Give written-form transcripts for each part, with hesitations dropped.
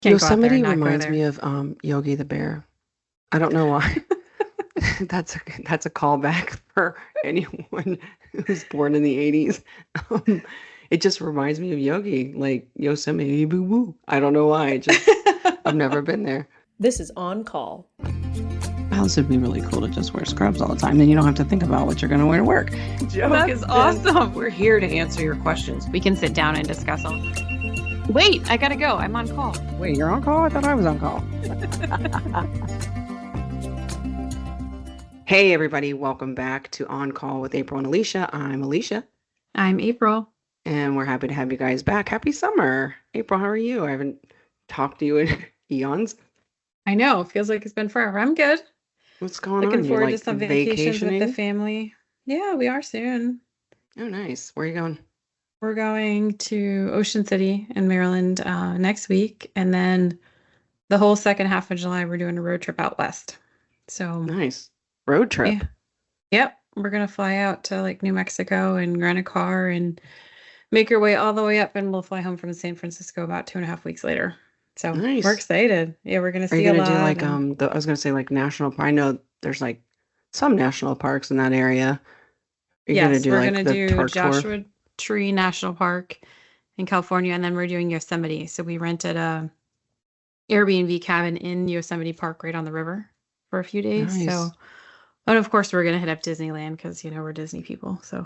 Can't go out there and Yosemite not go reminds me there. of Yogi the Bear. I don't know why. That's a callback for anyone who's born in the 80s. Um, it just reminds me of Yogi, like Yosemite Boo Boo. I don't know why. I've never been there. This is On Call. Well, this would be really cool to just wear scrubs all the time. Then you don't have to think about what you're going to wear to work. That's awesome. We're here to answer your questions. We can sit down and discuss them. Wait, I gotta go. I'm on call. Wait, you're on call? I thought I was on call. Hey, everybody. Welcome back to On Call with April and Alicia. I'm Alicia. I'm April. And we're happy to have you guys back. Happy summer. April, how are you? I haven't talked to you in eons. I know. Feels like it's been forever. I'm good. What's going Looking on? forward You're to some like vacations with the vacationing? family. Yeah, we are soon. Oh, nice. Where are you going? We're going to Ocean City in Maryland next week. And then the whole second half of July, we're doing a road trip out west. So, Nice. Road trip. yeah. Yep. We're going to fly out to like New Mexico and rent a car and make our way all the way up. And we'll fly home from San Francisco about 2.5 weeks later. So Nice. we're excited. Yeah, we're going to Are see you a gonna do lot. like I was gonna say like national park. I know there's like some national parks in that area. You're gonna Yes, do we're like going to the do park tour. Joshua Tree National Park in California, and then we're doing Yosemite. So we rented a Airbnb cabin in Yosemite Park right on the river for a few days. Nice. So, and of course, we're going to hit up Disneyland because, we're Disney people. So,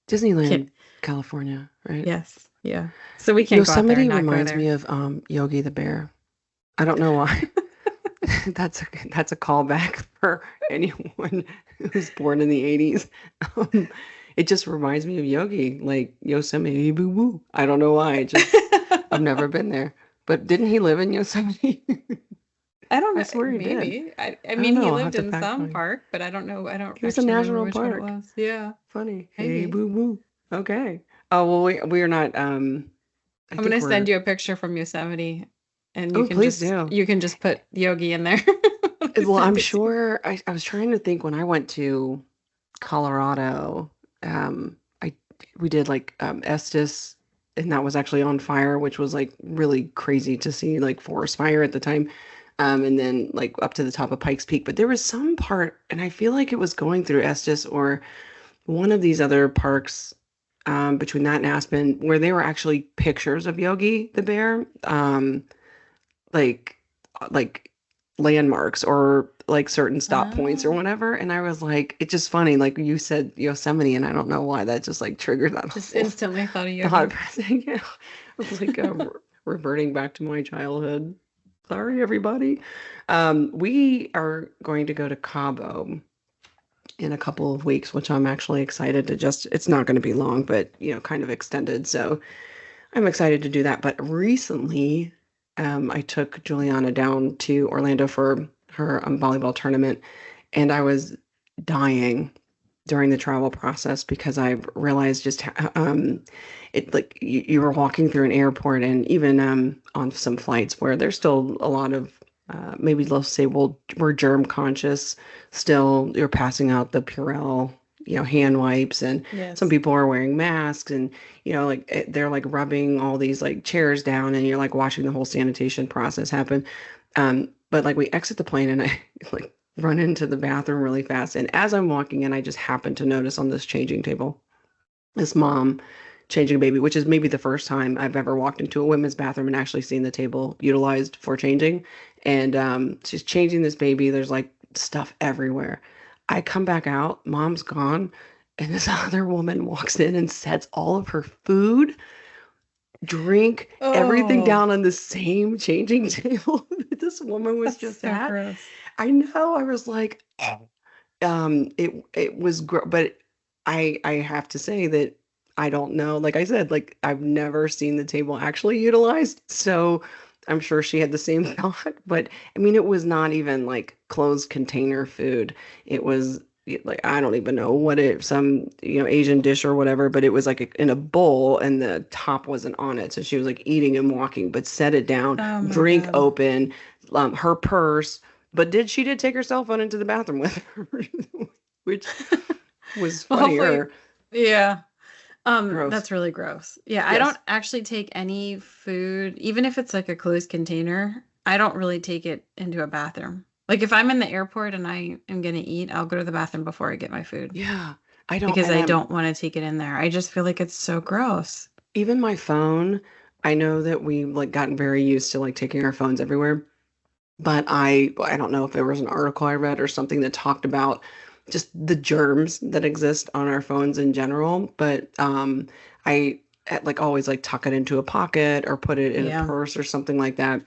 Disneyland, California, right? yes. Yeah. So we can't Yosemite go out there and not reminds go me there. of Yogi the Bear. I don't know why. That's a callback for anyone who's born in the 80s. It just reminds me of Yogi, like Yosemite Boo Boo. I don't know why. I've never been there. But didn't he live in Yosemite? I don't know. I swear he did. Maybe. I don't mean, know. he I'll have lived to in fact some find. park, but I don't know. I don't He was a actually remember national which one it park. was. Yeah. Funny. Maybe. Hey, boo boo. Okay. Oh, well, we're not. I'm going to send you a picture from Yosemite, and Oh, please do. you can just put Yogi in there. Well, I'm sure I was trying to think when I went to Colorado, I we did like Estes, and that was actually on fire, which was like really crazy to see, like forest fire at the time. And then like up to the top of Pikes Peak. But there was some part, and I feel like it was going through Estes or one of these other parks between that and Aspen, where they were actually pictures of Yogi the Bear, like like landmarks or like certain stop points or Oh. whatever. And I was like, it's just funny, like you said Yosemite, and I don't know why that just like triggered that Just whole instantly thought of Yogi. thought process. Yeah, it was like reverting back to my childhood. Sorry, everybody. We are going to go to Cabo in a couple of weeks, which I'm actually excited to it's not going to be long, but kind of extended. So I'm excited to do that. But recently, I took Juliana down to Orlando for her volleyball tournament, and I was dying during the travel process because I realized just it like you were walking through an airport and even on some flights where there's still a lot of maybe let's say we're germ conscious still. You're passing out the Purell hand wipes, and Yes. some people are wearing masks, and like they're like rubbing all these like chairs down, and you're like watching the whole sanitation process happen. But like we exit the plane and I like run into the bathroom really fast, and as I'm walking in I just happened to notice on this changing table this mom changing a baby, which is maybe the first time I've ever walked into a women's bathroom and actually seen the table utilized for changing. And she's changing this baby. There's like stuff everywhere. I come back out, mom's gone, and this other woman walks in and sets all of her food, drink, everything Oh. down on the same changing table that this woman was That's just so at. gross. I know. I was like, it was but I have to say that I don't know. Like I said, like I've never seen the table actually utilized, so I'm sure she had the same thought. But I mean, it was not even like closed container food. It was like I don't even know what some Asian dish or whatever, but it was like in a bowl and the top wasn't on it. So she was like eating and walking, but set it down, Oh my drink God. open, her purse. But she did take her cell phone into the bathroom with her, which was Well, hopefully, funnier. yeah. Gross. That's really gross. Yeah, I don't Yes. actually take any food, even if it's like a closed container, I don't really take it into a bathroom. Like if I'm in the airport and I am gonna eat, I'll go to the bathroom before I get my food Yeah. I don't, because and I I'm don't want to take it in there. I just feel like it's so gross. even my phone. I know that we like gotten very used to like taking our phones everywhere. But I don't know if there was an article I read or something that talked about just the germs that exist on our phones in general. But I like always like tuck it into a pocket or put it in a Yeah, purse or something like that.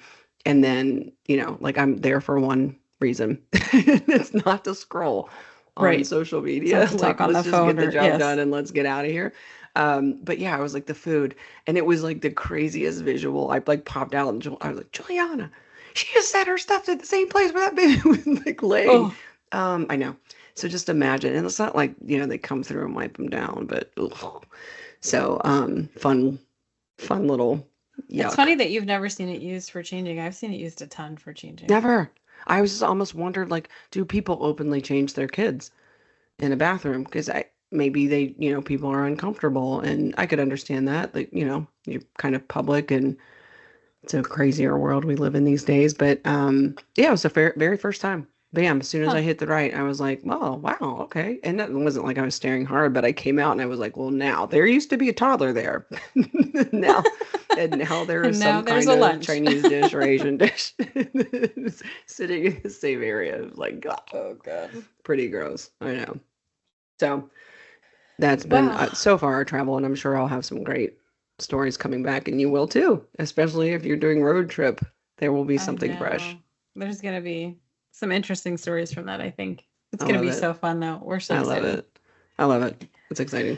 And then, like I'm there for one reason. It's not to scroll on right. social It's not media. to talk Like, on let's the just phone get the or job done yes. and let's get out of here. But yeah, I was like the food, and it was like the craziest visual. I like popped out and I was like, Juliana, she just set her stuff at the same place where that baby was like laying. Oh, I know. So just imagine, and it's not like, they come through and wipe them down, but ugh. So fun little it's yuck. funny that you've never seen it used for changing. I've seen it used a ton for changing. Never. I was just almost wondered, like, do people openly change their kids in a bathroom? Because maybe they, people are uncomfortable, and I could understand that. Like, you're kind of public, and it's a crazier world we live in these days. But yeah, it was the very first time. Bam, as soon as I Huh. hit the right, I was like, oh, wow, okay. And that wasn't like I was staring hard, but I came out and I was like, well, now there used to be a toddler there. Now, and now there is And now some there's kind a of lunch. Chinese dish or Asian dish sitting in the same area. It was like, God, Oh, God. pretty gross. I know. So that's been Well, so far our travel, and I'm sure I'll have some great stories coming back, and you will too, especially if you're doing road trip. There will be I something fresh. know. There's going to be some interesting stories from that, I think. It's I going to love be it. so fun, though. We're so I love excited. it. I love it. It's exciting.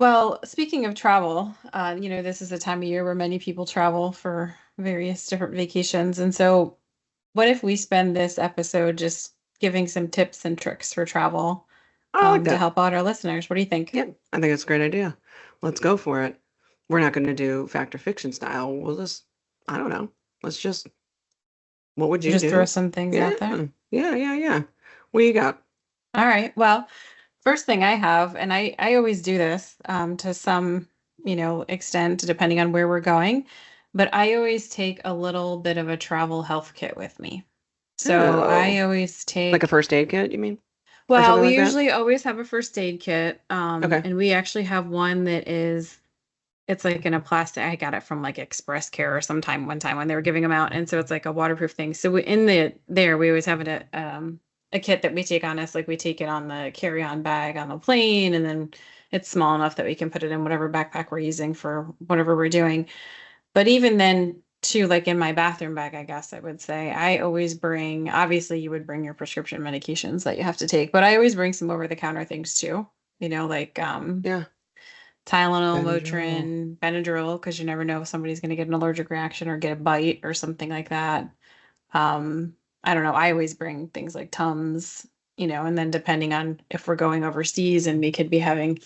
Well, speaking of travel, this is a time of year where many people travel for various different vacations. And so, what if we spend this episode just giving some tips and tricks for travel, I like to that. help out our listeners? What do you think? Yeah, I think it's a great idea. Let's go for it. We're not going to do fact or fiction style. We'll just, I don't know. Let's just, what would you Just throw do? some things Yeah, out there. yeah. What you got? All right. Well, first thing I have, and I always do this to some, extent, depending on where we're going, but I always take a little bit of a travel health kit with me. So Oh, I always like a take, first aid kit, you mean? Or well, something we like that? usually always have a first aid kit, Okay. and we actually have one that is, it's like in a plastic. I got it from like Express Care or sometime one time when they were giving them out, and so it's like a waterproof thing. So in we always have a kit that we take on us, like we take it on the carry-on bag on the plane, and then it's small enough that we can put it in whatever backpack we're using for whatever we're doing. But even then, too, like in my bathroom bag, I guess I would say, I always bring, obviously, you would bring your prescription medications that you have to take, but I always bring some over-the-counter things too, like Yeah. Tylenol, Benadryl. Motrin, Benadryl, because you never know if somebody's going to get an allergic reaction or get a bite or something like that. I don't know. I always bring things like Tums, and then depending on if we're going overseas and we could be having,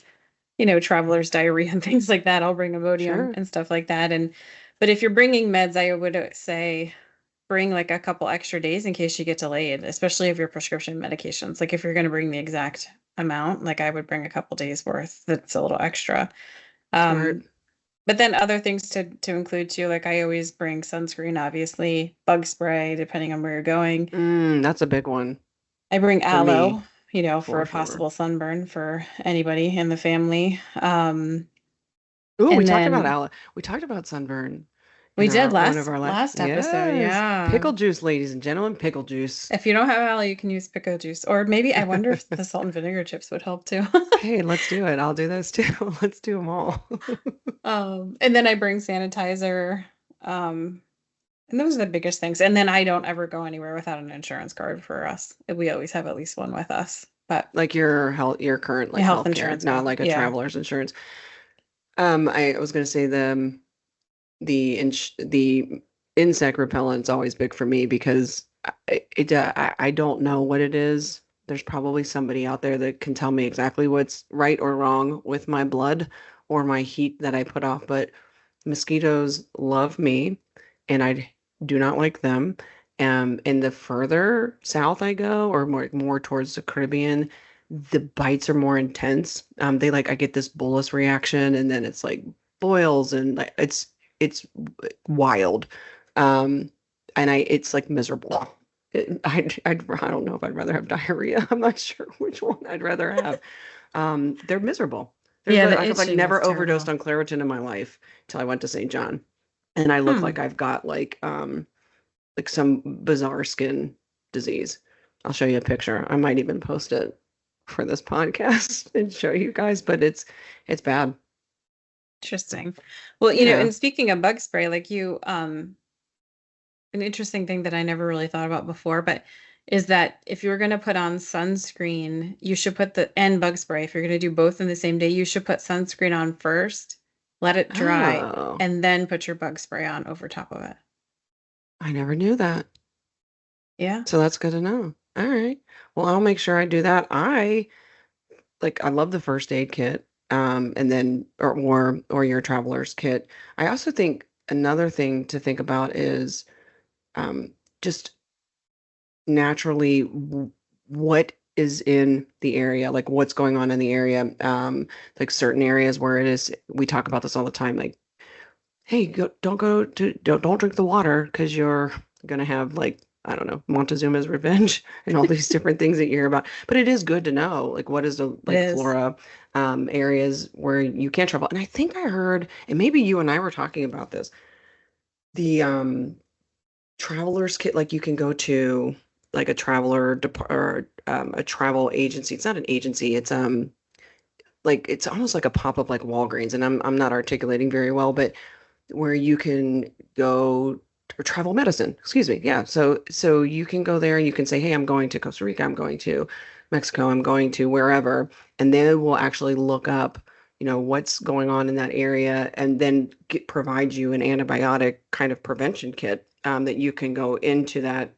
traveler's diarrhea and things like that, I'll bring Imodium Sure. and stuff like that. But if you're bringing meds, I would say bring like a couple extra days in case you get delayed, especially if your prescription medications. Like if you're going to bring the exact amount, like I would bring a couple days worth that's a little extra. Smart. Um, but then other things to include too, like I always bring sunscreen, obviously, bug spray, depending on where you're going. That's a big one I bring for me, aloe, for for a sure. possible sunburn for anybody in the family. Ooh, we And talked about then we talked about sunburn we in did our one of last our last episode, yes, yeah. pickle juice, ladies and gentlemen, pickle juice. If you don't have aloe, you can use pickle juice, or maybe I wonder if the salt and vinegar chips would help too. Hey, let's do it. I'll do those too. Let's do them all. And then I bring sanitizer. Um, and those are the biggest things. And then I don't ever go anywhere without an insurance card for us. We always have at least one with us. But Like your current a like health healthcare, insurance not card. like a Yeah. traveler's insurance. I was gonna say the insect repellent's always big for me because I don't know what it is. There's probably somebody out there that can tell me exactly what's right or wrong with my blood or my heat that I put off, but mosquitoes love me and I do not like them. And the further south I go or more towards the Caribbean, the bites are more intense. They like I get this bolus reaction, and then it's like boils, and like it's wild. Um, and it's like miserable. I don't know if I'd rather have diarrhea. I'm not sure which one I'd rather have. They're miserable. Yeah, the I've like itching is never overdosed terrible. on Claritin in my life till I went to St. John, and I look Hmm. like I've got like some bizarre skin disease. I'll show you a picture. I might even post it for this podcast and show you guys, but it's bad. Interesting. Well, Yeah. and speaking of bug spray, like an interesting thing that I never really thought about before, but is that if you're going to put on sunscreen, you should put and bug spray. If you're going to do both in the same day, you should put sunscreen on first, let it dry, Oh, and then put your bug spray on over top of it. I never knew that. Yeah. So that's good to know. All right. Well, I'll make sure I do that. I love the first aid kit. And then or your traveler's kit. I also think another thing to think about is just naturally what is in the area, like what's going on in the area. Like certain areas where it is, we talk about this all the time, like, hey, don't drink the water because you're gonna have like, I don't know, Montezuma's revenge and all these different things that you hear about. But it is good to know, like, what is the It like is. flora, areas where you can't travel. And I think I heard, and maybe you and I were talking about this, the traveler's kit, like you can go to like a or a travel agency. It's not an agency. It's like it's almost like a pop-up like Walgreens, and I'm not articulating very well, but where you can go, or travel medicine, excuse me. Yeah. So you can go there and you can say, hey, I'm going to Costa Rica, I'm going to Mexico, I'm going to wherever, and they will actually look up, what's going on in that area, and then provide you an antibiotic kind of prevention kit, that you can go into that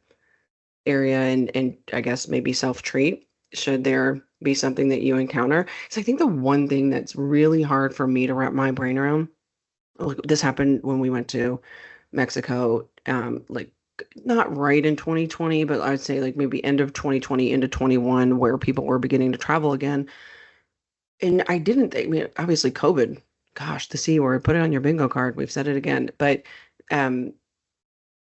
area and I guess maybe self-treat should there be something that you encounter. So I think the one thing that's really hard for me to wrap my brain around, like this happened when we went to Mexico, like not right in 2020, but I'd say like maybe end of 2020 into 21, where people were beginning to travel again. And I didn't think, I mean, obviously COVID, gosh, the C word, put it on your bingo card. We've said it again. But um,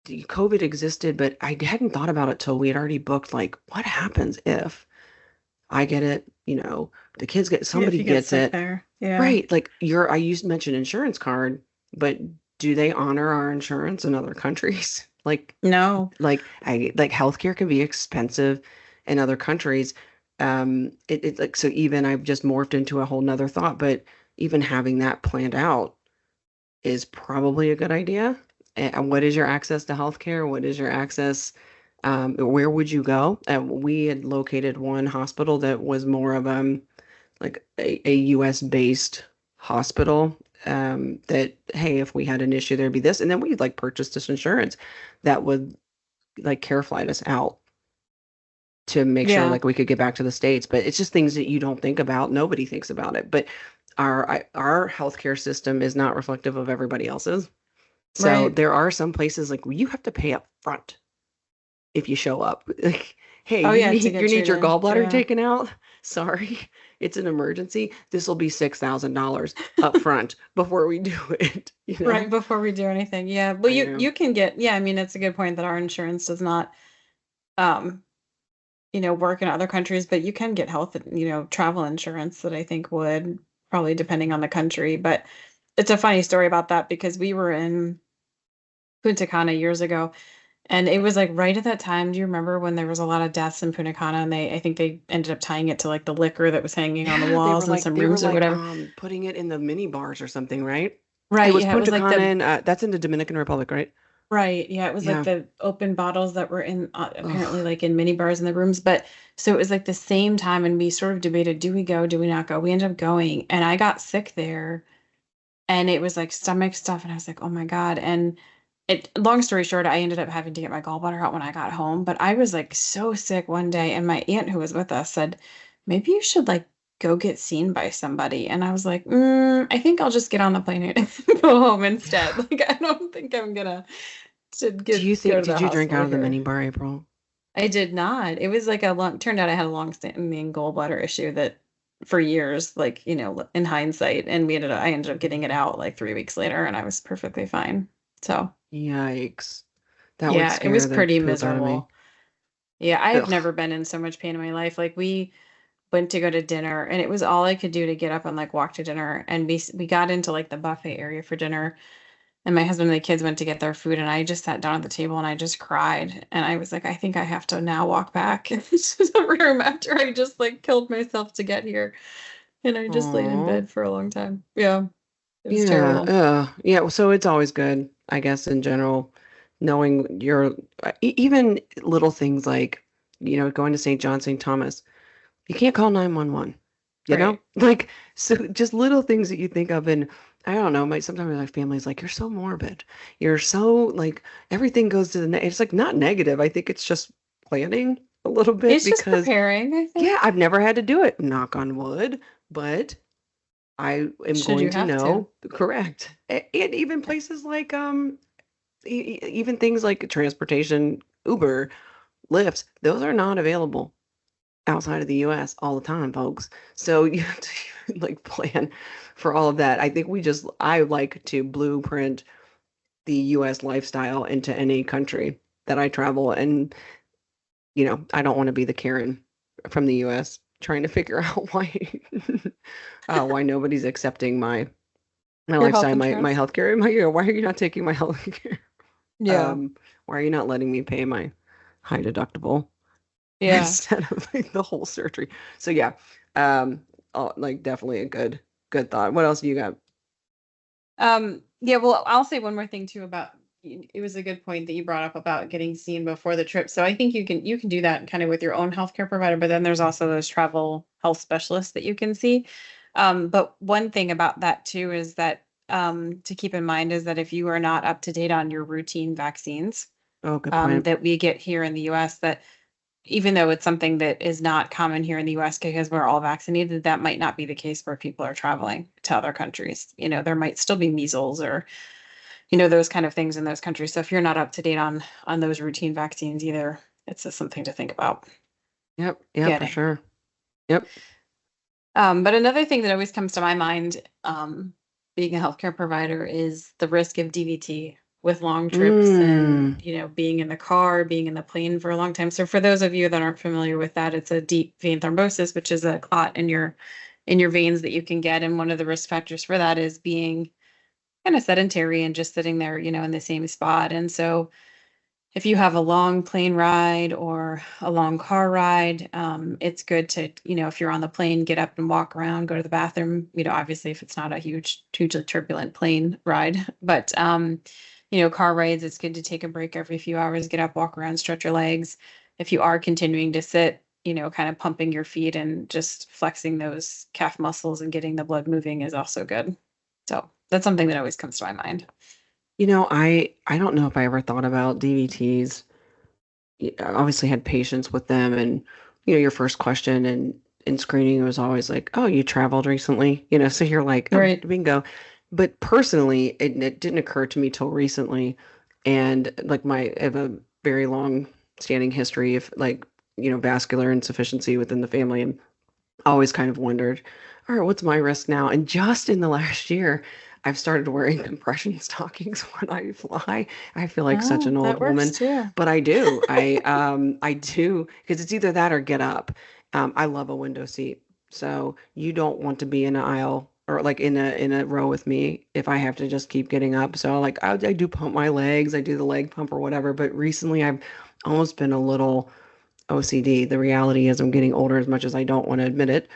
COVID existed, but I hadn't thought about it till we had already booked, like, what happens if I get it, the kids Yeah, if somebody you get gets sick it. there. Yeah. Right. Like I used to mention insurance card, but do they honor our insurance in other countries? No. Like healthcare can be expensive in other countries. It like, so even I've just morphed into a whole nother thought, but even having that planned out is probably a good idea. And what is your access to healthcare? What is your access? Where would you go? We had located one hospital that was more of like a US based hospital, that, hey, if we had an issue, there'd be this. And then we like purchased this insurance that would like care flight us out to make sure Yeah. like we could get back to the States. But it's just things that you don't think about. Nobody thinks about it. But our healthcare system is not reflective of everybody else's. So Right. there are some places like you have to pay up front if you show up. Like, hey, Oh you yeah, to need you get need your treated. gallbladder Yeah. taken out. Sorry, it's an emergency. This will be $6,000 up front before we do it. Right before we do anything. Yeah. Well, I you know. can get, yeah, I mean, it's a good point that our insurance does not um, work in other countries, but you can get health, travel insurance that I think would probably depending on the country. But it's a funny story about that because we were in Punta Cana years ago and it was like right at that time. Do you remember when there was a lot of deaths in Punta Cana and I think they ended up tying it to like the liquor that was hanging on the Yeah, walls in some rooms or whatever. putting it in the mini bars or something, right? It Right. was Yeah. It was Punta like Cana, and that's in the Dominican Republic, right? right. Yeah, it was like Yeah. the open bottles that were in apparently Ugh. like in mini bars in the rooms. But so it was like the same time, and we sort of debated, do we go, do we not go? We ended up going, and I got sick there, and it was like stomach stuff, and I was like, oh my God. And long story short, I ended up having to get my gallbladder out when I got home. But I was like so sick one day, and my aunt who was with us said, maybe you should like go get seen by somebody. And I was like, I think I'll just get on the plane and go home instead. Yeah. Like I don't think I'm gonna should Do you go think, to the did you drink hospital out of the here. mini bar, April? I did not. It was like a long, turned out I had a long-standing gallbladder issue that for years, like, in hindsight, and I ended up getting it out like 3 weeks later and I was perfectly fine. So, Yikes. That would yeah, it scare was the pretty poop out of me. miserable. Yeah, I have Ugh. never been in so much pain in my life. Like we went to go to dinner and it was all I could do to get up and like walk to dinner. And we got into like the buffet area for dinner. And my husband and the kids went to get their food, and I just sat down at the table and I just cried. And I was like, I think I have to now walk back into the room after I just like killed myself to get here. And I just laid in Aw. bed for a long time. Yeah, it was Yeah, terrible. yeah. Well, so it's always good, I guess, in general, knowing your even little things like, going to St. John, St. Thomas. You can't call 911, you know? Right. Like, so just little things that you think of. And I don't know, sometimes my family's like, you're so morbid. You're so like, everything goes to it's like not negative. I think it's just planning a little bit It's just because, preparing, I yeah, think. I've never had to do it, knock on wood, but I am Should going you to have to? know, correct. And even places like, even things like transportation, Uber, Lyft, those are not available outside of the US all the time, folks. So you have to like plan for all of that. I like to blueprint the US lifestyle into any country that I travel. And, I don't want to be the Karen from the US trying to figure out why nobody's accepting my Your health lifestyle, my insurance? healthcare. Why are you not taking my healthcare? Yeah. Um, why are you not letting me pay my high deductible Yeah. instead of like the whole surgery? So yeah, um, like definitely a good thought. What else do you got? Yeah, well, I'll say one more thing too about it was a good point that you brought up about getting seen before the trip. So I think you can do that kind of with your own healthcare provider, but then there's also those travel health specialists that you can see. But one thing about that too is that to keep in mind is that if you are not up to date on your routine vaccines Oh, good point. that we get here in the US, that even though it's something that is not common here in the US because we're all vaccinated, that might not be the case where people are traveling to other countries. There might still be measles or, those kind of things in those countries. So if you're not up to date on those routine vaccines either, it's just something to think about Yep, yeah, for getting. sure. Yep. But another thing that always comes to my mind, being a healthcare provider, is the risk of DVT with long trips and, Mm. being in the car, being in the plane for a long time. So for those of you that aren't familiar with that, it's a deep vein thrombosis, which is a clot in your veins that you can get. And one of the risk factors for that is being kind of sedentary and just sitting there, in the same spot. And so if you have a long plane ride or a long car ride, it's good to, if you're on the plane, get up and walk around, go to the bathroom. Obviously, if it's not a hugely turbulent plane ride, but car rides, it's good to take a break every few hours, get up, walk around, stretch your legs. If you are continuing to sit, kind of pumping your feet and just flexing those calf muscles and getting the blood moving is also good. So that's something that always comes to my mind. I don't know if I ever thought about DVTs. I obviously had patience with them, and your first question in screening was always like, "Oh, you traveled recently?" So you're like, "Oh, Right. bingo." But personally, it didn't occur to me till recently, and like I have a very long standing history of like vascular insufficiency within the family, and always kind of wondered, all right, what's my risk now? And just in the last year, I've started wearing compression stockings when I fly. I feel like such Oh, an old that works woman, too. but I do. I do because it's either that or get up. I love a window seat, so you don't want to be in an aisle or like in a row with me if I have to just keep getting up. So like I do pump my legs, I do the leg pump or whatever. But recently, I've almost been a little OCD. The reality is I'm getting older as much as I don't want to admit it.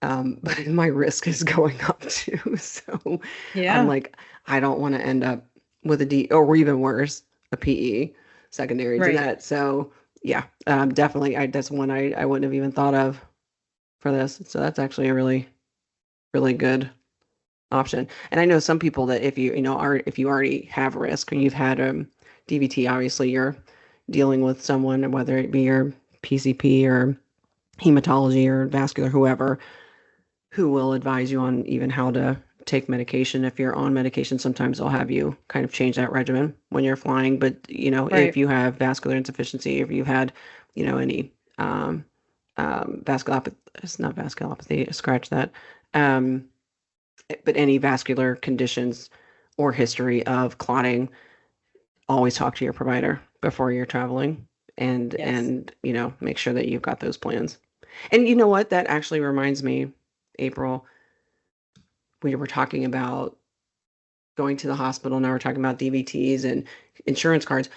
But my risk is going up too. So I'm Yeah, like, I don't want to end up with a D or even worse, a PE secondary to right. that. So yeah, definitely. That's one I wouldn't have even thought of for this. So that's actually a really, really good option. And I know some people that if if you already have risk or you've had DVT, obviously you're dealing with someone, whether it be your PCP or hematology or vascular, whoever, who will advise you on even how to take medication. If you're on medication, sometimes they'll have you kind of change that regimen when you're flying. But if Right. you have vascular insufficiency, if you've had any vasculopathy, it's not vasculopathy, scratch that. Um, but any vascular conditions or history of clotting, always talk to your provider before you're traveling and Yes. make sure that you've got those plans. And you know what? That actually reminds me, April, we were talking about going to the hospital. Now we're talking about DVTs and insurance cards.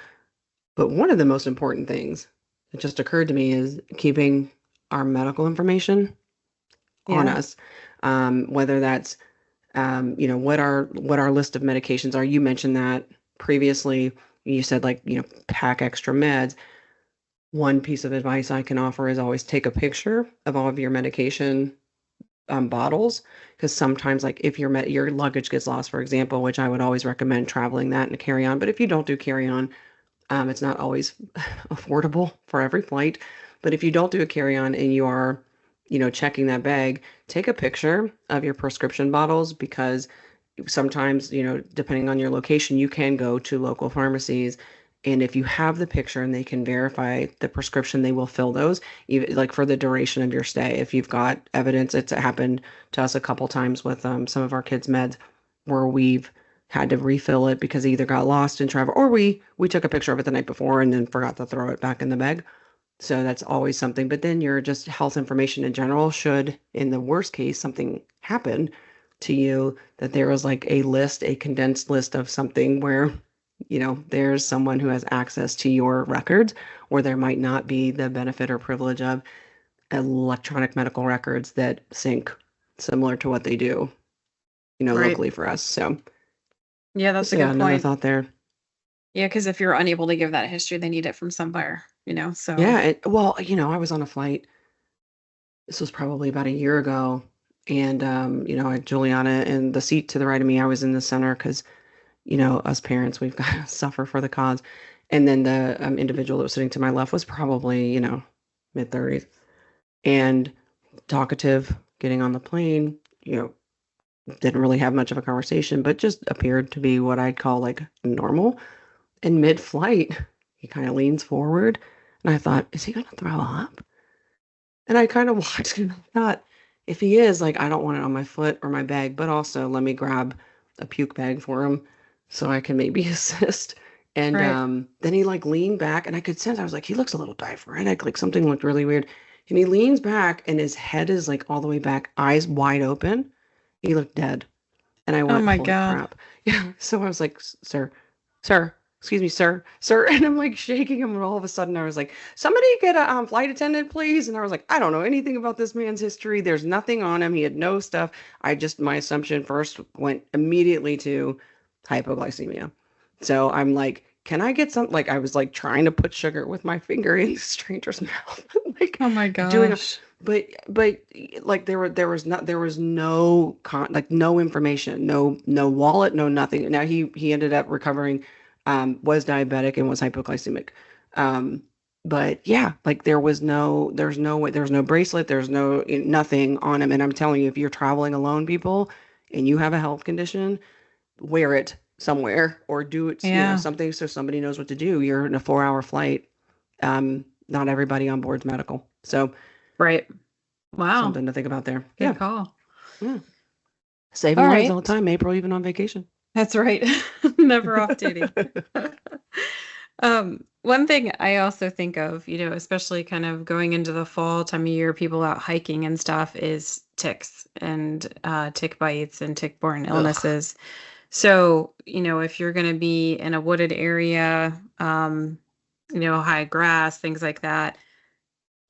But one of the most important things that just occurred to me is keeping our medical information on Yeah. us. Whether that's what our list of medications are. You mentioned that previously. You said, like, pack extra meds. One piece of advice I can offer is always take a picture of all of your medication bottles, because sometimes, like, if your luggage gets lost, for example, which I would always recommend traveling that in a carry-on. But if you don't do carry-on, it's not always affordable for every flight. But if you don't do a carry-on and you are, checking that bag, take a picture of your prescription bottles, because sometimes, depending on your location, you can go to local pharmacies. And if you have the picture and they can verify the prescription, they will fill those, even like for the duration of your stay. If you've got evidence, it's happened to us a couple times with some of our kids' meds where we've had to refill it because it either got lost in travel, or we took a picture of it the night before and then forgot to throw it back in the bag. So that's always something. But then your just health information in general, should, in the worst case, something happen to you, that there was like a condensed list of something where, there's someone who has access to your records, or there might not be the benefit or privilege of electronic medical records that sync similar to what they do, Right. locally for us. So, Yeah, that's so a yeah, good another point. thought there. Yeah, because if you're unable to give that history, they need it from somewhere, so Yeah, well, I was on a flight. This was probably about a year ago, and I had Juliana in the seat to the right of me. I was in the center because, us parents, we've got to suffer for the cause. And then the individual that was sitting to my left was probably, mid-30s, and talkative, getting on the plane, didn't really have much of a conversation, but just appeared to be what I'd call like normal. And mid-flight, he kind of leans forward, and I thought, is he gonna throw up? And I kind of watched and I thought, if he is, like, I don't want it on my foot or my bag, but also let me grab a puke bag for him so I can maybe assist. And right. then he like leaned back, and I could sense, I was like, he looks a little diaphoretic, like something looked really weird. And he leans back and his head is like all the way back, eyes wide open. He looked dead. And I Oh went, my holy God. crap. Yeah. So I was like, sir, sir, excuse me, sir. And I'm like shaking him. And all of a sudden I was like, somebody get a flight attendant, please. And I was like, I don't know anything about this man's history. There's nothing on him. He had no stuff. My assumption first went immediately to hypoglycemia. So I'm like, can I get some, like, I was like trying to put sugar with my finger in the stranger's mouth, like Oh my doing, gosh. but like there was like no information, no wallet, no nothing. Now he ended up recovering, was diabetic and was hypoglycemic. Um, but yeah, like there's no way, there's no bracelet, there's nothing on him. And I'm telling you, if you're traveling alone, people, and you have a health condition, wear it somewhere or do it, Yeah. something so somebody knows what to do. You're in a 4-hour flight. Not everybody on board's medical. So Right. Wow. something to think about there. Good Yeah. call. Yeah. Saving All lives all the right. time, April, even on vacation. That's right. Never off duty. One thing I also think of, especially kind of going into the fall time of year, people out hiking and stuff, is ticks and tick bites and tick-borne Ugh. illnesses. So, if you're going to be in a wooded area, high grass, things like that,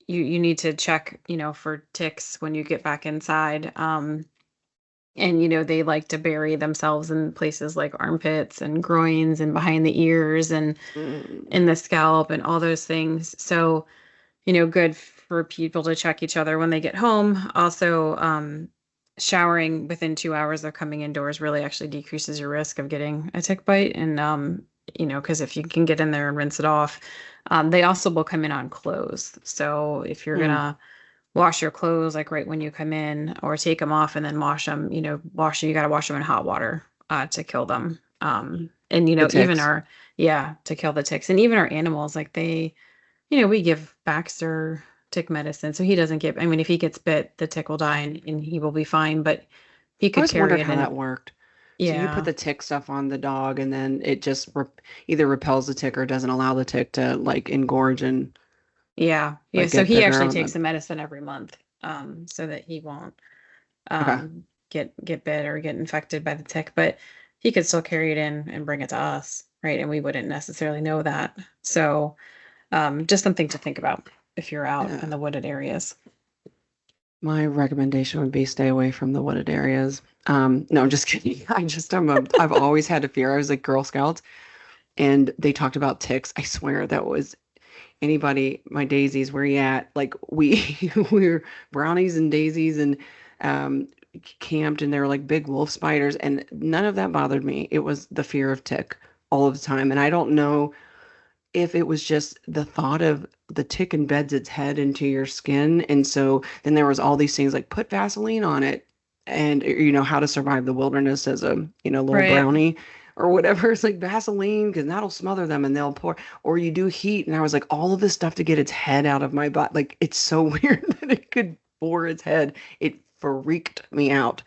you need to check, for ticks when you get back inside. And, they like to bury themselves in places like armpits and groins and behind the ears and Mm. in the scalp and all those things. So, good for people to check each other when they get home. Also, showering within 2 hours of coming indoors really actually decreases your risk of getting a tick bite. And, because if you can get in there and rinse it off, they also will come in on clothes. So if you're going Mm. to wash your clothes like right when you come in or take them off and then wash them, you got to wash them in hot water to kill them. And, The even ticks. our, yeah, to kill the ticks and even our animals, like they, we give Baxter tick medicine, so he doesn't get, I mean, if he gets bit, the tick will die and he will be fine, but he I could always carry wondered it how in. that worked. So you put Yeah. the tick stuff on the dog, and then it just either repels the tick or doesn't allow the tick to like engorge and Yeah. Yeah. like So get he bigger actually on takes the. the medicine every month, so that he won't Okay. get bit or get infected by the tick, but he could still carry it in and bring it to us, right? And we wouldn't necessarily know that. So just something to think about if you're out in Yeah. the wooded areas. My recommendation would be stay away from the wooded areas. No, I'm just kidding. I've always had a fear. I was like Girl Scouts and they talked about ticks. I swear that was anybody, my daisies, where you at? Like we were brownies and daisies and um camped and there were like big wolf spiders and none of that bothered me. It was the fear of tick all of the time. And I don't know if it was just the thought of the tick embeds its head into your skin. And so then there was all these things like put Vaseline on it and how to survive the wilderness as a, little Right. brownie or whatever. It's like Vaseline because that'll smother them and they'll pour or you do heat. And I was like, all of this stuff to get its head out of my butt. Like it's so weird that it could bore its head. It freaked me out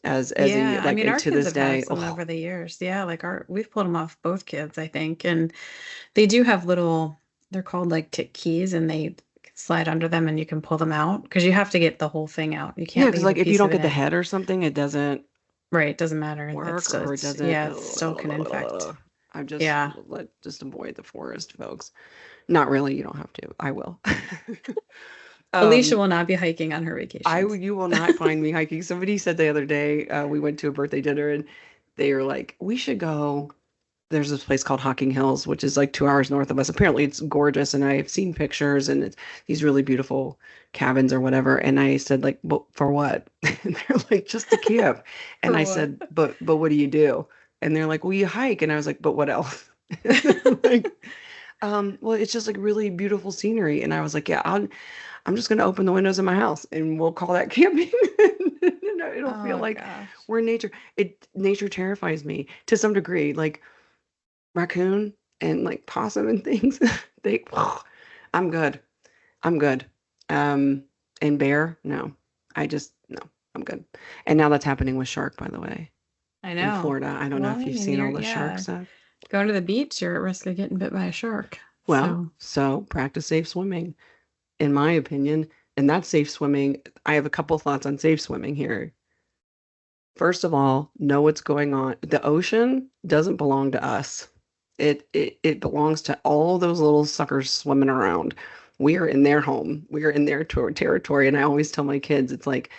as a Yeah, I like mean, and our to kids this have had day. some Oh over the years. Yeah, like we've pulled them off both kids, I think. And they do have they're called like tick keys and they slide under them and you can pull them out because you have to get the whole thing out. You yeah, can't because leave a like if you piece don't of it get the in. head or something, it doesn't Right, doesn't matter. work or it doesn't. Yeah, it still can infect. I just Yeah. just avoid the forest, folks. Not really. You don't have to. I will. Alicia um, will not be hiking on her vacations. you will not find me hiking. Somebody said the other day we went to a birthday dinner and they were like, we should go. There's this place called Hocking Hills, which is like 2 hours north of us. Apparently, it's gorgeous, and I've seen pictures, and it's these really beautiful cabins or whatever. And I said, like, but for what? And they're like, just to camp. And For I what? said, but what do you do? And they're like, well, you hike. And I was like, but what else? And they're like, well, it's just like really beautiful scenery. And I was like, yeah, I'm just gonna open the windows of my house, and we'll call that camping. It'll feel Oh like gosh. we're in nature. Nature terrifies me to some degree. Like raccoon and like possum and things. They, I'm good. I'm good. Um, and bear, no. No, I'm good. And now that's happening with shark, by the way, I in know. Florida. I don't know Well, if I you've mean, seen all the shark stuff. going to the beach, you're at risk of getting bit by a shark. Well, So, so practice safe swimming, in my opinion. And that's safe swimming. I have a couple thoughts on safe swimming here. First of all, know what's going on. The ocean doesn't belong to us. It belongs to all those little suckers swimming around. We are in their home. We are in their territory. And I always tell my kids, it's like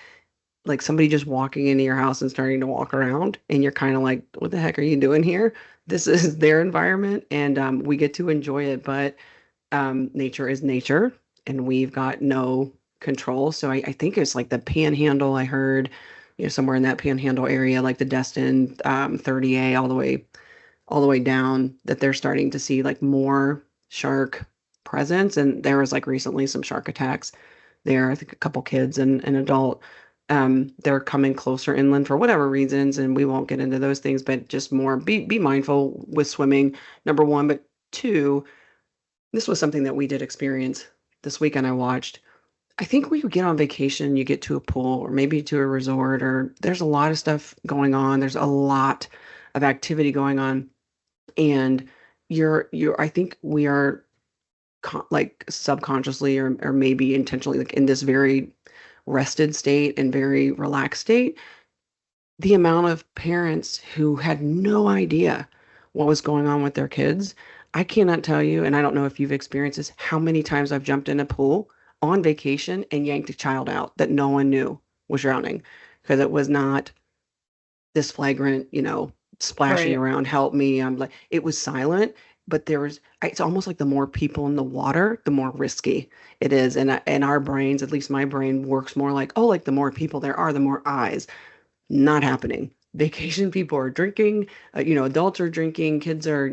somebody just walking into your house and starting to walk around, and you're kind of like, what the heck are you doing here? This is their environment, and we get to enjoy it. But nature is nature, and we've got no control. So I think it's like the Panhandle. I heard, somewhere in that Panhandle area, like the Destin 30A, all the way down, that they're starting to see like more shark presence. And there was like recently some shark attacks there. I think a couple kids and an adult. They're coming closer inland for whatever reasons, and we won't get into those things, but just more be mindful with swimming, number one. But two, this was something that we did experience this weekend. I watched. I think when you get on vacation, you get to a pool or maybe to a resort, or there's a lot of stuff going on. There's a lot of activity going on, and I think we are like subconsciously or maybe intentionally like in this very rested state and very relaxed state. The amount of parents who had no idea what was going on with their kids, I cannot tell you, and I don't know if you've experienced this, how many times I've jumped in a pool on vacation and yanked a child out that no one knew was drowning because it was not this flagrant, splashing right. around, help me. I'm like, it was silent, but it's almost like the more people in the water, the more risky it is. And our brains, at least my brain, works more like, oh, like the more people there are, the more eyes. Not happening. Vacation people are drinking, adults are drinking, kids are,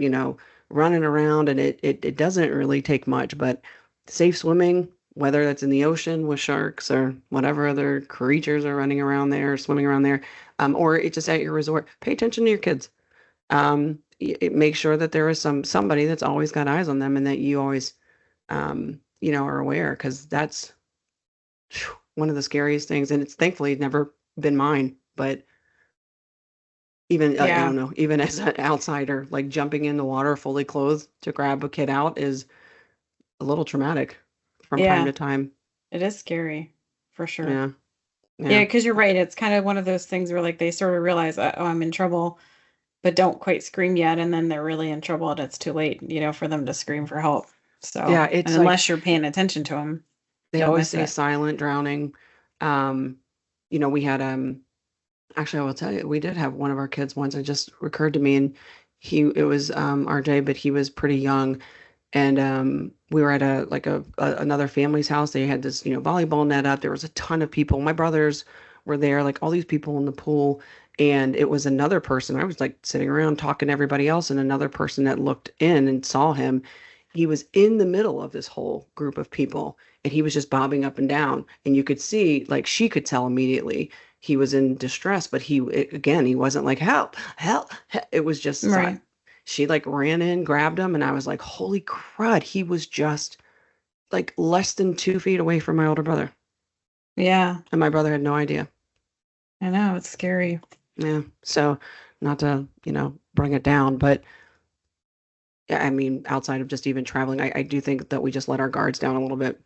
running around, and it doesn't really take much. But safe swimming, whether that's in the ocean with sharks or whatever other creatures are running around there, swimming around there, or it's just at your resort, pay attention to your kids. Make sure that there is somebody that's always got eyes on them, and that you always are aware, because that's one of the scariest things. And it's thankfully never been mine. But even, I Yeah. don't know, even as an outsider, like jumping in the water fully clothed to grab a kid out is a little traumatic from time Yeah. to time. It is scary for sure. Yeah. Yeah, Yeah. because you're right. It's kind of one of those things where like they sort of realize, oh, I'm in trouble, but don't quite scream yet, and then they're really in trouble and it's too late, for them to scream for help. So, Yeah. and It's like, unless you're paying attention to them, they you'll always miss say it. silent drowning. Um, we had, actually, I will tell you, we did have one of our kids once. It just occurred to me, and it was RJ, but he was pretty young. And we were at another family's house. They had this, volleyball net up. There was a ton of people. My brothers were there, like all these people in the pool. And it was another person. I was like sitting around talking to everybody else, and another person that looked in and saw him. He was in the middle of this whole group of people, and he was just bobbing up and down. And you could see, like, she could tell immediately he was in distress, but again, he wasn't like, help, help, help. It was just, so Right. she like ran in, grabbed him, and I was like, holy crud, he was just like less than 2 feet away from my older brother. Yeah, And my brother had no idea. I know. It's scary. Yeah. So, not to, bring it down, but yeah, I mean, outside of just even traveling, I do think that we just let our guards down a little bit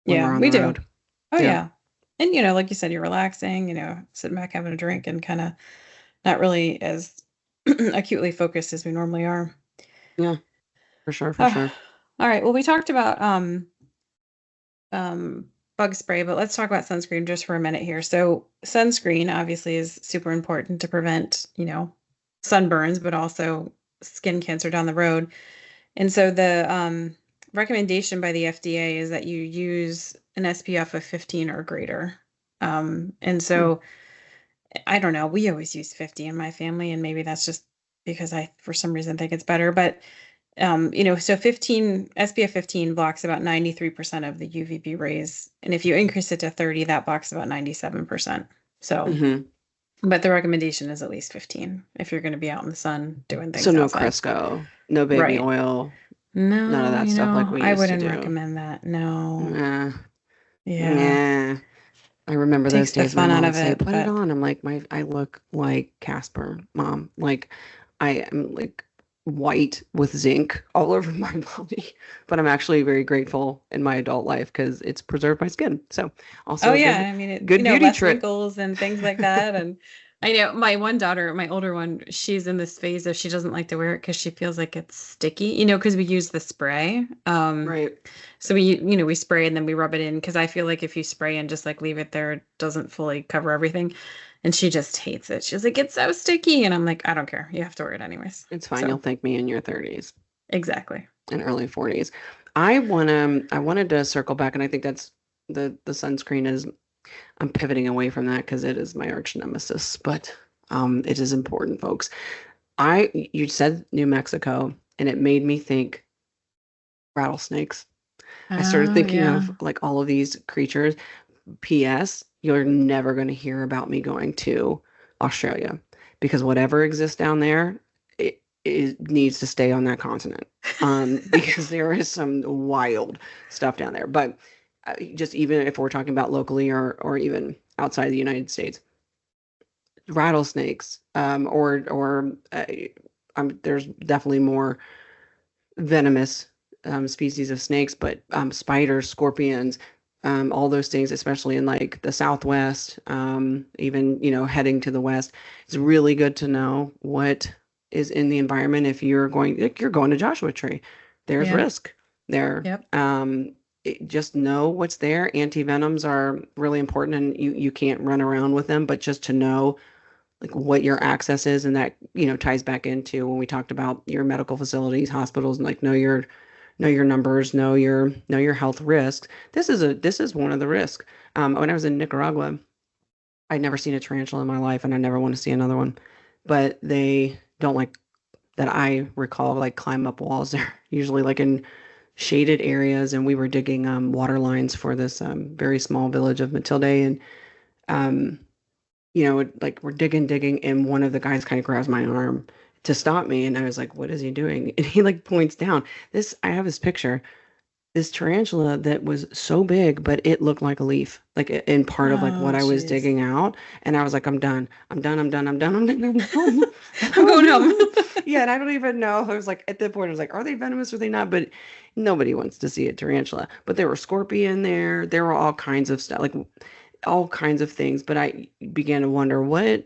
when we're Yeah, on we the do. road. Oh, Yeah. yeah. And, like you said, you're relaxing, sitting back having a drink and kind of not really as acutely focused as we normally are. Yeah, for sure, for Uh, sure. all right. Well, we talked about bug spray, but let's talk about sunscreen just for a minute here. So, sunscreen obviously is super important to prevent, sunburns, but also skin cancer down the road. And so the recommendation by the FDA is that you use an SPF of 15 or greater. And Hmm. so I don't know, we always use 50 in my family, and maybe that's just because I, for some reason, think it's better. But so 15 SPF 15 blocks about 93% of the UVB rays, and if you increase it to 30, that blocks about 97%. So, Hmm. but the recommendation is at least 15 if you're going to be out in the sun doing So things no outside. Crisco, no baby Right. oil, none of No, that stuff like we I used to wouldn't do. recommend that. No. Nah. Yeah. Yeah. I remember those Takes the days my fun out mom of would say, it, put it but on. I'm like, I look like Casper, mom. Like, I am like white with zinc all over my body. But I'm actually very grateful in my adult life because it's preserved my skin. So oh also a yeah, good, I mean it, good beauty less trick. wrinkles and things like that. And I know my one daughter, my older one, she's in this phase of she doesn't like to wear it because she feels like it's sticky, because we use the spray. Right. So we spray and then we rub it in because I feel like if you spray and just like leave it there, it doesn't fully cover everything. And she just hates it. She's like, it's so sticky. And I'm like, I don't care. You have to wear it anyways. It's fine. So You'll thank me in your 30s exactly. and early 40s. I wanted to circle back, and I think that's the sunscreen is, I'm pivoting away from that because it is my arch nemesis, but it is important, folks. You said New Mexico, and it made me think rattlesnakes. I started Oh thinking yeah. of like all of these creatures. P.S. You're never going to hear about me going to Australia, because whatever exists down there, it needs to stay on that continent. Because there is some wild stuff down there. But just even if we're talking about locally or even outside the United States, rattlesnakes, there's definitely more venomous species of snakes, but spiders, scorpions, all those things, especially in like the Southwest, even, heading to the West. It's really good to know what is in the environment. If you're going to Joshua Tree, there's Yeah. risk there. Yep. Just know what's there. Antivenoms are really important, and you can't run around with them, but just to know like what your access is, and that ties back into when we talked about your medical facilities, hospitals, and like know your numbers, know your health risks. This is one of the risks. When I was in Nicaragua, I'd never seen a tarantula in my life, and I never want to see another one. But they don't, like, that I recall, like, climb up walls. They're usually like in shaded areas, and we were digging water lines for this very small village of Matilde, and um, like we're digging, and one of the guys kind of grabs my arm, to stop me. And I was like, what is he doing? And he like points down. I have this picture, this tarantula that was so big, but it looked like a leaf, like in part of like Oh, what I was jeez. digging out. And I was like, I'm done. I'm done. I'm done. I'm done. I'm done. I'm done. I'm going home. Yeah, and I don't even know. I was like, at that point, I was like, are they venomous or are they not? But nobody wants to see a tarantula. But there were scorpion there. There were all kinds of stuff, like all kinds of things. But I began to wonder what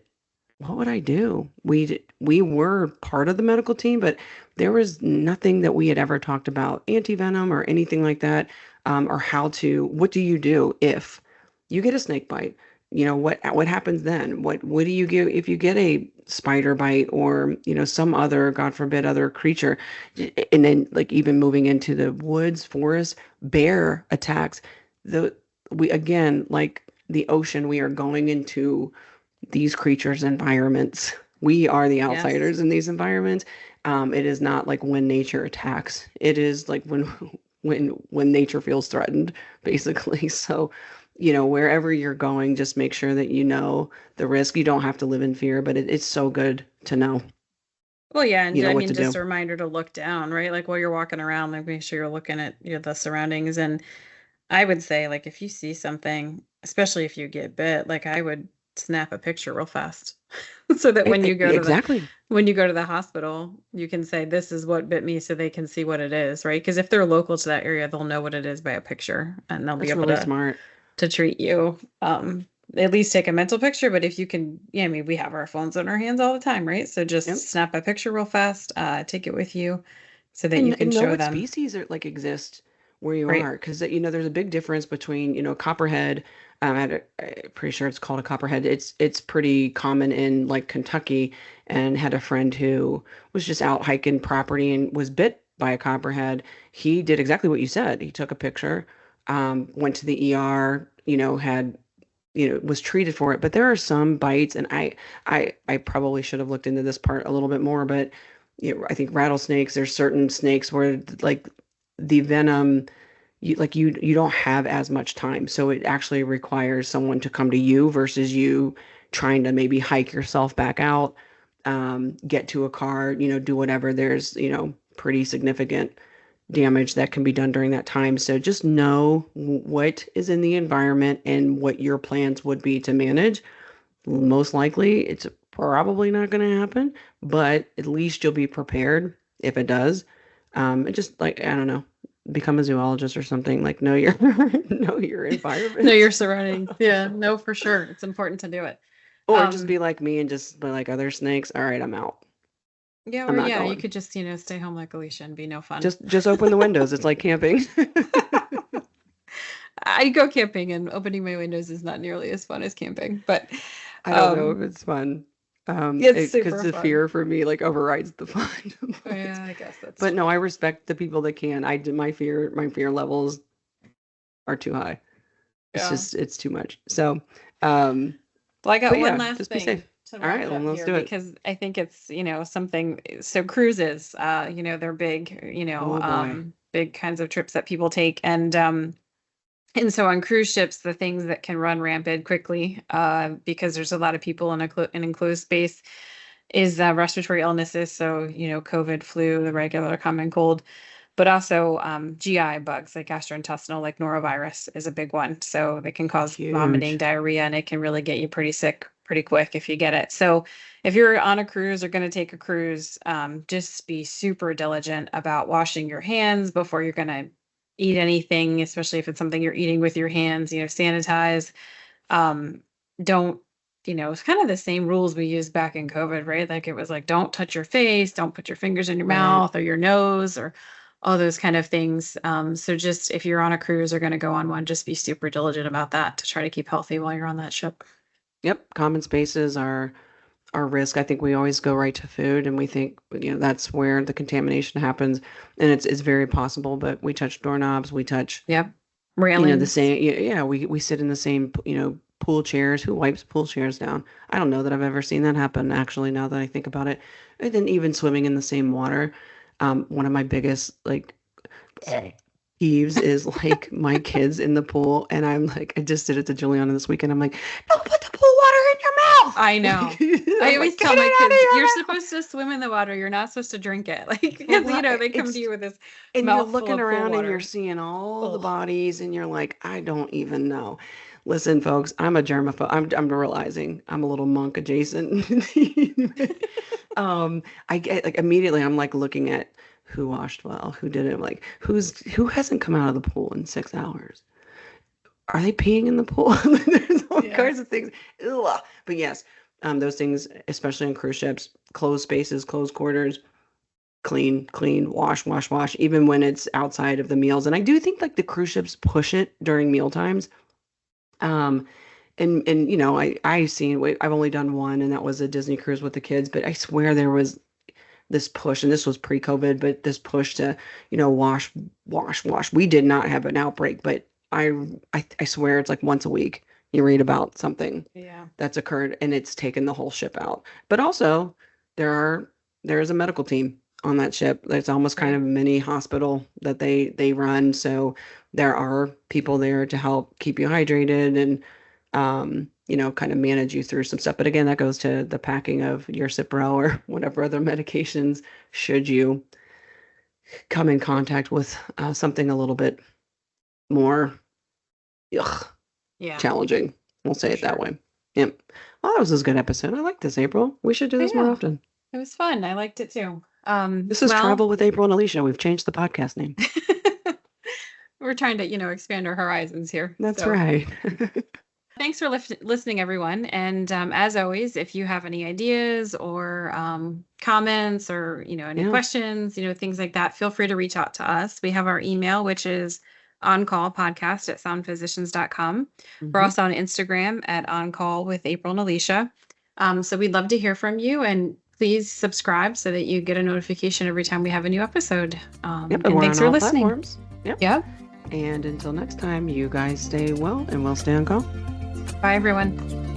would I do? We were part of the medical team, but there was nothing that we had ever talked about anti-venom or anything like that, or what do you do if you get a snake bite? What happens then? What do you do if you get a spider bite or, some other, God forbid, other creature? And then like even moving into the woods, forest, bear attacks. The we again, like the ocean, we are going into these creatures' environments. We are the Yes. outsiders in these environments. It is not like when nature attacks. It is like when nature feels threatened, basically. So, wherever you're going, just make sure that you know the risk. You don't have to live in fear, but it's so good to know, Well, yeah, and I what mean, to just do. a remander to look down, right? Like while you're walking around, like make sure you're looking at the surroundings. And I would say, like, if you see something, especially if you get bit, like I would snap a picture real fast, so that Exactly. when you go to the hospital, you can say, "This is what bit me," so they can see what it is, right? Because if they're local to that area, they'll know what it is by a picture, and they'll be That's able really smart. to treat you. At least take a mental picture, but if you can, yeah, I mean, we have our phones in our hands all the time, right? So Yep. just snap a picture real fast, take it with you so that you can And know show what them. species are like exist where you Right. are, because there's a big difference between copperhead. I'm pretty sure it's called a copperhead. It's pretty common in like Kentucky, and had a friend who was just out hiking property and was bit by a copperhead. He did exactly what you said. He took a picture, went to the ER, had was treated for it. But there are some bites, and I probably should have looked into this part a little bit more, but I think rattlesnakes, there's certain snakes where like the venom, you don't have as much time. So it actually requires someone to come to you versus you trying to maybe hike yourself back out, get to a car, do whatever. There's, pretty significant damage that can be done during that time. So just know what is in the environment and what your plans would be to manage. Most likely, it's probably not going to happen, but at least you'll be prepared if it does. And just like, I don't know, become a zoologist or something. Like, know your know your No, environment. your surroundings. Yeah, no, for sure. It's important to do it. Or just Um, be like me and just be like other snakes. All right, I'm out. yeah, I'm or not yeah, you going. could just, stay home like Alicia and be no fun. Just open the windows. It's like camping. I go camping and opening my windows is not nearly as fun as camping, but I don't know if um it's fun. it's Because super the fun. fear for me like overrides the fun. Yeah, I guess that's But no, true. I respect the people that can. I do my fear levels are too high. Yeah. It's too much. So, um, Well, I got but one yeah, last just be safe. thing to All right, wrap well, up let's here do it. because I think it's, something. So cruises, they're big, Oh boy. big kinds of trips that people take. And so on cruise ships, the things that can run rampant quickly, because there's a lot of people in an enclosed space, is respiratory illnesses. So, COVID, flu, the regular common cold, but also GI bugs like gastrointestinal, like norovirus is a big one. So they can cause vomiting, Huge. diarrhea, and it can really get you pretty sick pretty quick if you get it. So if you're on a cruise or going to take a cruise, just be super diligent about washing your hands before you're going to eat anything, especially if it's something you're eating with your hands, sanitize. Um, don't, it's kind of the same rules we used back in COVID, right? Like it was like, don't touch your face, don't put your fingers in your Right. mouth or your nose or all those kind of things. So just if you're on a cruise or going to go on one, just be super diligent about that to try to keep healthy while you're on that ship. Yep. Common spaces are our risk. I think we always go right to food, and we think that's where the contamination happens, and it's very possible. But we touch doorknobs, we touch Yep. the Railings. same. Yeah, we sit in the same pool chairs. Who wipes pool chairs down? I don't know that I've ever seen that happen. Actually, now that I think about it, and then even swimming in the same water. One of my biggest like peeves is like my kids in the pool, and I'm like, I just did it to Juliana this weekend. I'm like, don't put the pool water in your mouth. I know. I always tell my kids, you're supposed to swim in the water. You're not supposed to drink it. Like, because, they come to you with this and you're mouthful looking of around water. and you're seeing all the bodies and you're like, I don't even know. Listen, folks, I'm a germaphobe. I'm realizing I'm a little monk adjacent. I get like immediately I'm like looking at who washed well, who did it. I'm like, who hasn't come out of the pool in 6 hours? Are they peeing in the pool? There's all kinds of things. Ugh. But yes, those things, especially on cruise ships, closed spaces, closed quarters, clean, wash, even when it's outside of the meals. And I do think like the cruise ships push it during meal times. And I've only done one, and that was a Disney cruise with the kids, but I swear there was this push, and this was pre-COVID, but this push to, wash. We did not have an outbreak, but I swear it's like once a week you read about something that's occurred and it's taken the whole ship out. But also there is a medical team on that ship. It's almost kind of a mini hospital that they run. So there are people there to help keep you hydrated and kind of manage you through some stuff. But again, that goes to the packing of your Cipro or whatever other medications should you come in contact with something a little bit more challenging. We'll say it that way. Yep. Well, that was a good episode. I like this, April. We should do this more often. It was fun. I liked it too. This is Travel with April and Alicia. We've changed the podcast name. We're trying to, expand our horizons here. That's right. Thanks for listening, everyone. And as always, if you have any ideas or comments or, any questions, things like that, feel free to reach out to us. We have our email, which is oncallpodcast@soundphysicians.com. Mm-hmm. We're also on Instagram at OnCall with April and Alicia. So we'd love to hear from you, and please subscribe so that you get a notification every time we have a new episode. And thanks for listening. Platforms. Yep. And until next time, you guys stay well, and we'll stay on call. Bye, everyone.